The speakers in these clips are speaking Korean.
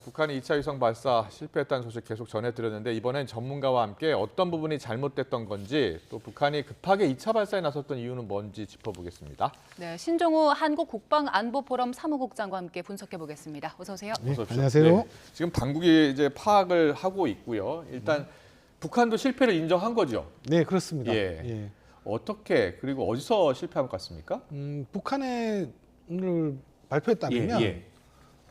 북한이 2차 위성 발사 실패했다는 소식 계속 전해드렸는데 이번엔 전문가와 함께 어떤 부분이 잘못됐던 건지 또 북한이 급하게 2차 발사에 나섰던 이유는 뭔지 짚어보겠습니다. 네, 신종우 한국국방안보포럼 사무국장과 함께 분석해 보겠습니다. 어서 오세요. 네, 어서 오십시오. 안녕하세요. 네, 지금 당국이 이제 파악을 하고 있고요. 일단 북한도 실패를 인정한 거죠. 네, 그렇습니다. 예. 어떻게 그리고 어디서 실패한 것 같습니까? 북한의 오늘 발표에 따르면 예.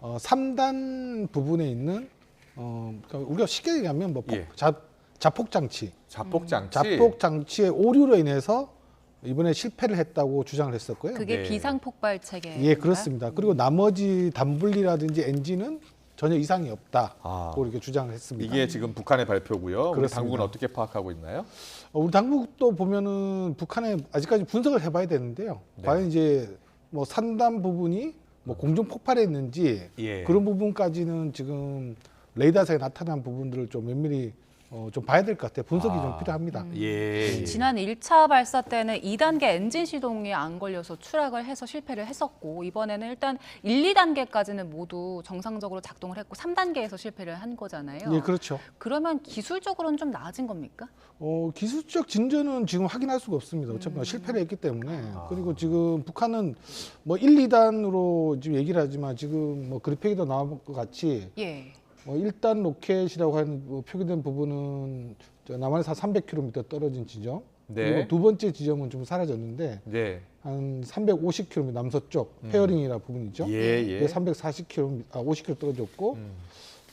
3단 부분에 있는 그러니까 우리가 쉽게 얘기하면 뭐 예. 자폭 장치, 자폭 장치. 자폭 장치의 오류로 인해서 이번에 실패를 했다고 주장을 했었고요. 그게 네. 비상폭발 체계. 예, 그렇습니다. 그리고 나머지 단분리라든지 엔진은 전혀 이상이 없다고 아. 이렇게 주장을 했습니다. 이게 지금 북한의 발표고요. 우리 그렇습니다. 당국은 어떻게 파악하고 있나요? 우리 당국도 보면은 북한에 아직까지 분석을 해봐야 되는데요. 네. 과연 이제 뭐 산단 부분이 뭐 공중 폭발했는지 예. 그런 부분까지는 지금 레이더상에 나타난 부분들을 좀 면밀히 좀 봐야 될 것 같아요. 분석이 좀 필요합니다. 예. 지난 1차 발사 때는 2단계 엔진 시동이 안 걸려서 추락을 해서 실패를 했었고 이번에는 일단 1, 2단계까지는 모두 정상적으로 작동을 했고 3단계에서 실패를 한 거잖아요. 예, 그렇죠. 그러면 기술적으로는 좀 나아진 겁니까? 기술적 진전은 지금 확인할 수가 없습니다. 어차피 실패를 했기 때문에. 그리고 지금 북한은 뭐 1, 2단으로 지금 얘기를 하지만 지금 뭐 그래픽에도 나온 것 같이 예. 1단 로켓이라고 하는 표기된 부분은 남한에서 한 300km 떨어진 지점. 네. 그리고 두 번째 지점은 좀 사라졌는데 네. 한 350km 남서쪽 페어링이라 부분이죠. 예. 340km, 50km 떨어졌고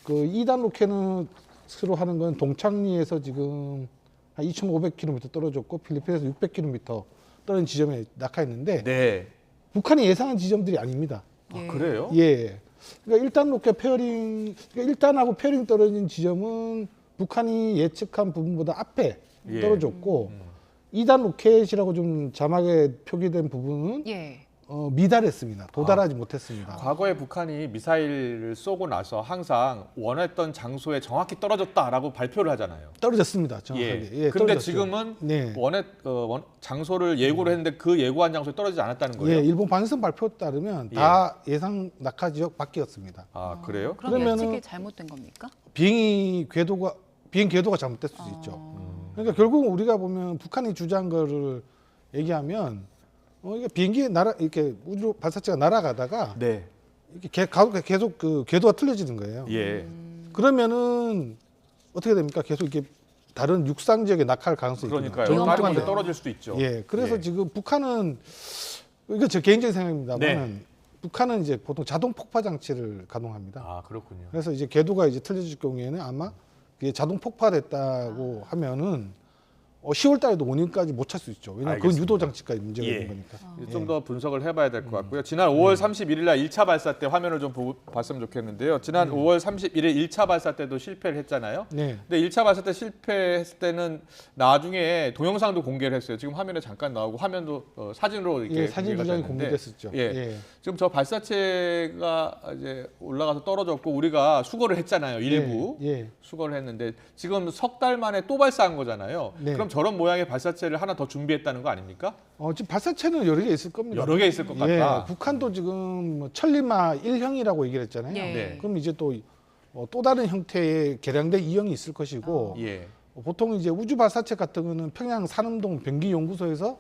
그 2단 로켓으로 하는 건 동창리에서 지금 한 2,500km 떨어졌고 필리핀에서 600km 떨어진 지점에 낙하했는데 네. 북한이 예상한 지점들이 아닙니다. 예. 아, 그래요? 예. 그러니까 1단 로켓 페어링, 그러니까 1단하고 페어링 떨어진 지점은 북한이 예측한 부분보다 앞에 예. 떨어졌고 2단 로켓이라고 좀 자막에 표기된 부분은 예. 미달했습니다. 도달하지 못했습니다. 과거에 북한이 미사일을 쏘고 나서 항상 원했던 장소에 정확히 떨어졌다라고 발표를 하잖아요. 떨어졌습니다. 정확하게. 예. 근데 떨어졌죠. 지금은 네. 장소를 예고를 했는데 그 예고한 장소에 떨어지지 않았다는 거예요. 예, 일본 방위성 발표에 따르면 다 예상 낙하 지역 밖이었습니다. 아, 그래요? 그럼 그러면은- 예측이 잘못된 겁니까? 비행 궤도가 잘못될 수도 있죠. 그러니까 결국 우리가 보면 북한이 주장한 거를 얘기하면 이게 비행기 이렇게 우주 발사체가 날아가다가 네. 이렇게 계속 그 궤도가 틀려지는 거예요. 예. 그러면은 어떻게 됩니까? 계속 이렇게 다른 육상 지역에 낙하할 가능성이 그러니까요. 있거든요. 다른 곳에 위험하네요. 떨어질 수도 있죠. 예, 그래서 예. 지금 북한은 이거 제 개인적인 생각입니다만 네. 북한은 이제 보통 자동 폭파 장치를 가동합니다. 아, 그렇군요. 그래서 이제 궤도가 이제 틀려질 경우에는 아마 이게 자동 폭발했다고 하면은 10월 달에도 원인까지 못 찾을 수 있죠. 왜냐하면 그건 알겠습니다. 유도 장치까지 문제가 예. 있는 거니까. 좀 더 분석을 해봐야 될 것 같고요. 지난 5월 31일 날 1차 발사 때 화면을 좀 봤으면 좋겠는데요. 지난 5월 31일 1차 발사 때도 실패를 했잖아요. 네. 근데 1차 발사 때 실패했을 때는 나중에 동영상도 공개를 했어요. 지금 화면에 잠깐 나오고 화면도 사진으로 이렇게 예, 사진 공개가 두 장이 됐는데, 공개됐었죠. 예. 예. 지금 저 발사체가 이제 올라가서 떨어졌고 우리가 수거를 했잖아요. 일부 예. 수거를 했는데 지금 석 달 만에 또 발사한 거잖아요. 네. 그럼 저런 모양의 발사체를 하나 더 준비했다는 거 아닙니까? 지금 발사체는 여러 개 있을 겁니다. 여러 개 있을 것 예, 같다. 북한도 지금 뭐 천리마 1형이라고 얘기를 했잖아요. 예. 네. 그럼 이제 또 다른 형태의 개량된 2형이 있을 것이고 예. 보통 이제 우주 발사체 같은 거는 평양 산음동 병기연구소에서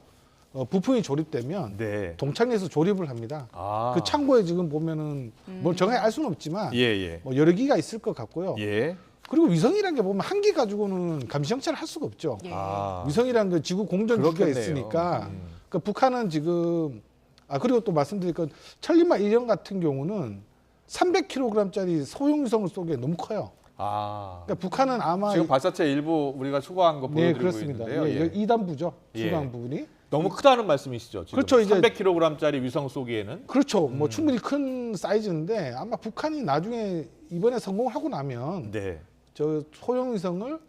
부품이 조립되면 네. 동창리에서 조립을 합니다. 아. 그 창고에 지금 보면은 뭘 정확히 알 수는 없지만 예. 뭐 여러 기가 있을 것 같고요. 예. 그리고 위성이라는 게 보면 한 기 가지고는 감시 정찰을 할 수가 없죠. 예. 아. 위성이라는 그 지구 공전 기가 그렇겠네요. 있으니까 그 북한은 지금 그리고 또 말씀드릴 건 천리마 1형 같은 경우는 300kg짜리 소형 위성을 쏘기에 너무 커요. 아. 그러니까 북한은 아마 지금 발사체 일부 우리가 수거한 거 네, 보여드리고 그렇습니다. 있는데요. 예, 2단부죠. 예. 수강 부분이. 너무 크다는 말씀이시죠? 지금 그렇죠, 이제- 300kg짜리 위성 쏘기에는 그렇죠. 뭐 충분히 큰 사이즈인데 아마 북한이 나중에 이번에 성공하고 나면 네. 저 소형 위성을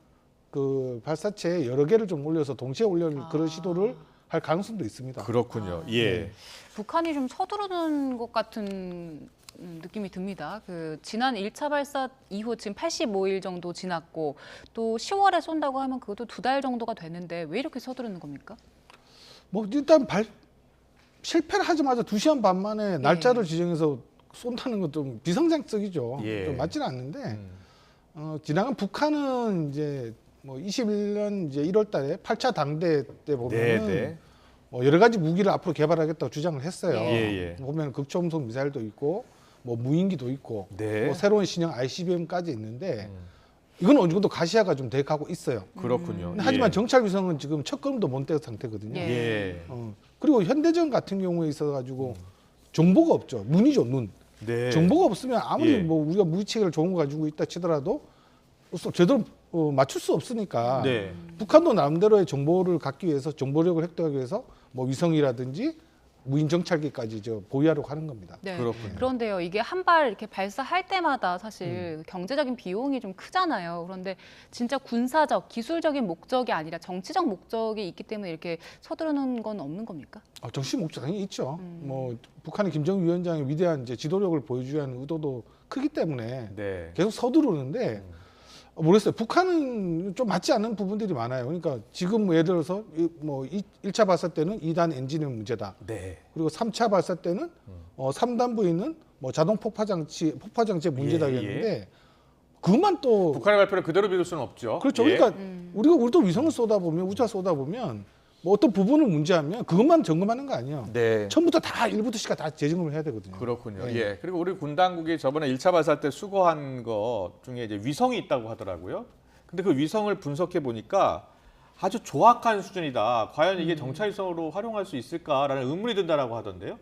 그 발사체에 여러 개를 좀 올려서 동시에 올려 그런 시도를 할 가능성도 있습니다. 그렇군요. 예. 북한이 좀 서두르는 것 같은 느낌이 듭니다. 그 지난 1차 발사 이후 지금 85일 정도 지났고 또 10월에 쏜다고 하면 그것도 2달 정도가 되는데 왜 이렇게 서두르는 겁니까? 뭐 일단 실패를 하자마자 2시간 반 만에 날짜를 지정해서 쏜다는 건 좀 비성장적이죠. 예. 좀 맞지는 않는데 지나간 북한은 이제 뭐 21년 이제 1월달에 8차 당대 때 보면은 네. 뭐 여러 가지 무기를 앞으로 개발하겠다고 주장을 했어요. 예. 보면 극초음속 미사일도 있고 뭐 무인기도 있고 네. 뭐 새로운 신형 ICBM까지 있는데 이건 어느 정도 가시화가 좀 돼 가고 있어요. 그렇군요. 근데 하지만 예. 정찰 위성은 지금 첫 걸음도 못 뗀 상태거든요. 예. 예. 그리고 현대전 같은 경우에 있어 가지고 정보가 없죠. 눈이죠, 눈. 네. 정보가 없으면 아무리 예. 뭐 우리가 무기체계를 좋은 거 가지고 있다 치더라도 제대로 맞출 수 없으니까 네. 북한도 나름대로의 정보를 갖기 위해서 정보력을 획득하기 위해서 뭐 위성이라든지 무인 정찰기까지 보유하려고 하는 겁니다. 네. 그렇군요. 그런데요, 이게 한 발 이렇게 발사할 때마다 사실 경제적인 비용이 좀 크잖아요. 그런데 진짜 군사적, 기술적인 목적이 아니라 정치적 목적이 있기 때문에 이렇게 서두르는 건 없는 겁니까? 정치 목적 당연히 있죠. 뭐 북한의 김정은 위원장의 위대한 이제 지도력을 보여주려 하는 의도도 크기 때문에 네. 계속 서두르는데 모르겠어요. 북한은 좀 맞지 않는 부분들이 많아요. 그러니까 지금 뭐 예를 들어서 뭐 1차 발사 때는 2단 엔진의 문제다. 네. 그리고 3차 발사 때는 3단부에 있는 뭐 자동 폭파장치의 문제다 예, 했는데 그것만 또 북한의 발표를 그대로 믿을 수는 없죠. 그렇죠. 예. 그러니까 우리도 위성을 쏟아보면 우주화 쏟아보면 뭐 어떤 부분을 문제하면 그것만 점검하는 거 아니에요. 네. 처음부터 다 1부터 시가 다 재점검을 해야 되거든요. 그렇군요. 예. 예. 그리고 우리 군 당국이 저번에 1차 발사 때 수거한 것 중에 이제 위성이 있다고 하더라고요. 근데 그 위성을 분석해 보니까 아주 조악한 수준이다. 과연 이게 정찰 위성으로 활용할 수 있을까라는 의문이 든다라고 하던데요.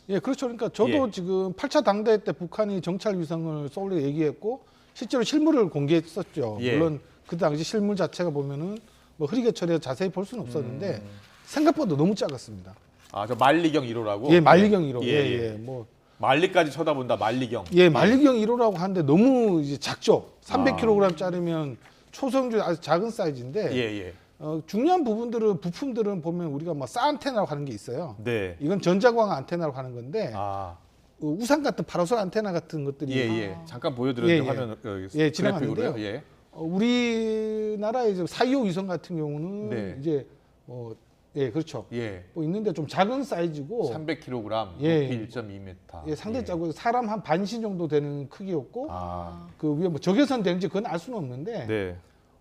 예, 그렇죠. 그러니까 저도 예. 지금 8차 당대 때 북한이 정찰 위성을 쏘려고 얘기했고 실제로 실물을 공개했었죠. 예. 물론 그 당시 실물 자체가 보면은 뭐 흐리게 처리해서 자세히 볼 수는 없었는데 생각보다 너무 작았습니다. 아, 저 만리경 1호라고. 예, 만리경 1호. 예, 예, 예. 예. 뭐 만리까지 쳐다본다. 만리경. 예, 만리경 1호라고 하는데 너무 이제 작죠. 300kg짜리면 초성주 아주 작은 사이즈인데 예. 중요한 부분들은 부품들은 보면 우리가 뭐 사안테나라고 하는 게 있어요. 네. 이건 전자광 안테나라고 하는 건데 아, 우산 같은 파라솔 안테나 같은 것들이 예. 잠깐 보여드렸는데 예, 예. 화면 예, 그래픽으로요. 지나가는데요. 예. 우리나라의 이제 425 위성 같은 경우는 네. 이제 예, 그렇죠. 예. 뭐 있는데 좀 작은 사이즈고 300kg, 예. 높이 1.2m. 예, 상당히 작고 사람 한 반신 정도 되는 크기였고 아, 그 위에 뭐 적외선 되는지 그건 알 수는 없는데 네.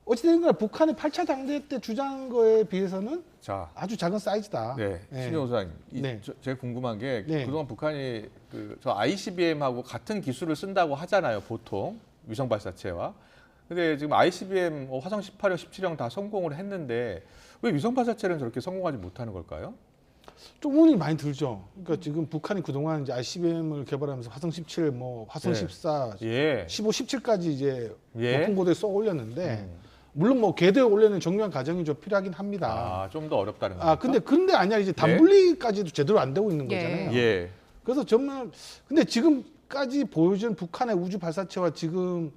어찌됐든 간에 북한의 8차 당대 때 주장한 거에 비해서는 자, 아주 작은 사이즈다. 네. 예. 신영 소장, 네. 제가 궁금한 게 네. 그동안 북한이 저 ICBM하고 같은 기술을 쓴다고 하잖아요, 보통 위성 발사체와. 근데 지금 ICBM 화성 18형, 17형 다 성공을 했는데 왜 위성 발사체는 저렇게 성공하지 못하는 걸까요? 좀 운이 많이 들죠. 그러니까 지금 북한이 그동안 이제 ICBM을 개발하면서 화성 17, 뭐 화성 네. 14, 예. 15, 17까지 이제 예. 높은 고도에 쏘 올렸는데 물론 뭐 궤도에 올리는 정교한 과정이 좀 필요하긴 합니다. 아, 좀 더 어렵다는 거죠. 근데 아니야 이제 단분리까지도 제대로 안 되고 있는 예. 거잖아요. 예. 그래서 정말 근데 지금까지 보여준 북한의 우주 발사체와 지금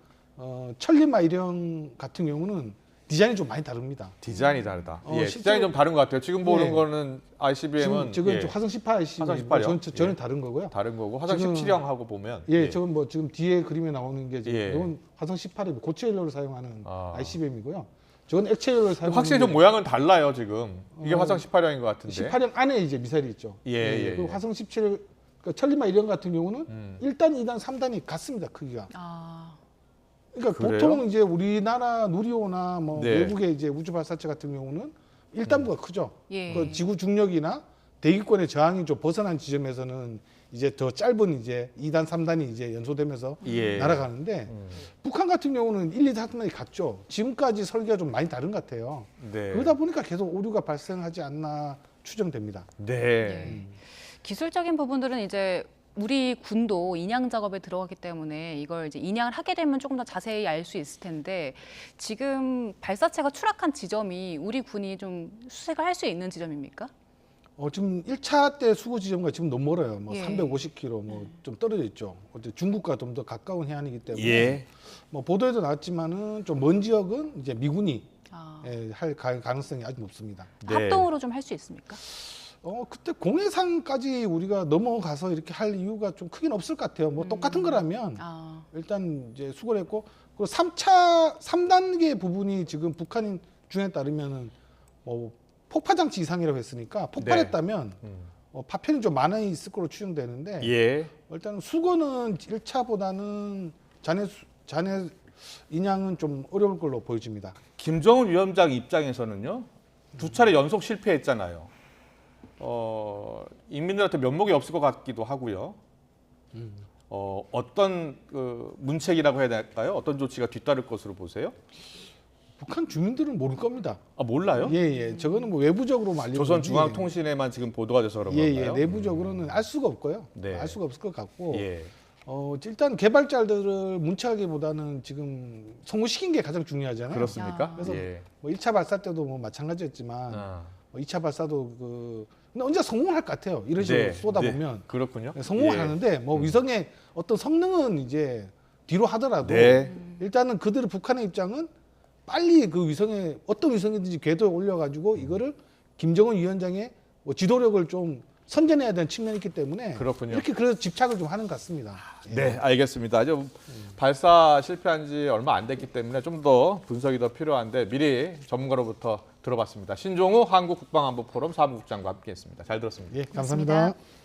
천리마일형 같은 경우는 디자인이 좀 많이 다릅니다. 디자인이 다르다. 예, 실제로- 디자인이 좀 다른 것 같아요. 지금 보는 예. 거는 ICBM은 지금 예, 화성 18 ICBM, 화성 18형. 저는 예. 다른 거고요. 다른 거고 화성 지금- 17형하고 보면 예, 저건 뭐 지금 뒤에 그림에 나오는 게 지금 예. 이건 화성 18이 고체 연료를 사용하는 아. ICBM이고요. 저건 액체 연료를 사용하는 확실히 좀 모양은 달라요 지금. 이게 어, 화성 18형인 것 같은데. 18형 안에 이제 미사일이 있죠. 예. 그리고 화성 17 천리마 1형 같은 경우는 1단, 2단, 3단이 같습니다. 크기가. 아, 그러니까 그래요? 보통 이제 우리나라 누리호나 뭐 네. 외국의 이제 우주 발사체 같은 경우는 1단부가 크죠. 예. 그 지구 중력이나 대기권의 저항이 좀 벗어난 지점에서는 이제 더 짧은 이제 2단, 3단이 이제 연소되면서 예. 날아가는데 북한 같은 경우는 1, 2, 3단이 같죠. 지금까지 설계가 좀 많이 다른 것 같아요. 네. 그러다 보니까 계속 오류가 발생하지 않나 추정됩니다. 네. 예. 기술적인 부분들은 이제 우리 군도 인양 작업에 들어가기 때문에 이걸 이제 인양을 하게 되면 조금 더 자세히 알 수 있을 텐데 지금 발사체가 추락한 지점이 우리 군이 좀 수색을 할 수 있는 지점입니까? 지금 1차 때 수거 지점과 지금 너무 멀어요. 뭐 예. 350km 뭐 좀 떨어져 있죠. 어때 중국과 좀 더 가까운 해안이기 때문에 예. 뭐 보도에도 나왔지만은 좀 먼 지역은 이제 미군이 아, 할 가능성이 아주 높습니다. 네. 합동으로 좀 할 수 있습니까? 그때 공해상까지 우리가 넘어가서 이렇게 할 이유가 좀 크긴 없을 것 같아요. 뭐 똑같은 거라면 아, 일단 이제 수거를 했고 그리고 3단계 부분이 지금 북한 중에 따르면은 뭐 폭파장치 이상이라고 했으니까 폭발했다면 파편이 좀 많아 있을 거로 추정되는데 예. 일단은 수거는 1차보다는 잔해 인양은 좀 어려울 걸로 보여집니다. 김정은 위원장 입장에서는요. 두 차례 연속 실패했잖아요. 인민들한테 면목이 없을 것 같기도 하고요. 어떤 그 문책이라고 해야 될까요? 어떤 조치가 뒤따를 것으로 보세요? 북한 주민들은 모를 겁니다. 아 몰라요? 예. 저거는 뭐 외부적으로 알리는 거지. 조선중앙통신에만 지금 보도가 돼서 그런 건가요? 내부적으로는 알 수가 없고요. 네. 알 수가 없을 것 같고. 예. 일단 개발자들을 문책하기보다는 지금 성공시킨 게 가장 중요하잖아요. 그렇습니까? 그래서 예. 뭐 1차 발사 때도 뭐 마찬가지였지만 아, 뭐 2차 발사도 근데 언제 성공을 할 것 같아요. 이런 식으로 쏟아 보면 그렇군요. 성공을 예. 하는데 뭐 위성의 어떤 성능은 이제 뒤로 하더라도 네. 일단은 그들의 북한의 입장은 빨리 그 위성에 어떤 위성이든지 궤도에 올려가지고 이거를 김정은 위원장의 뭐 지도력을 좀 선전해야 되는 측면이 있기 때문에 그렇군요. 이렇게 그래서 집착을 좀 하는 것 같습니다. 예. 네, 알겠습니다. 아주 발사 실패한 지 얼마 안 됐기 때문에 좀 더 분석이 더 필요한데 미리 전문가로부터 들어봤습니다. 신종우 한국국방안보포럼 사무국장과 함께했습니다. 잘 들었습니다. 예, 감사합니다.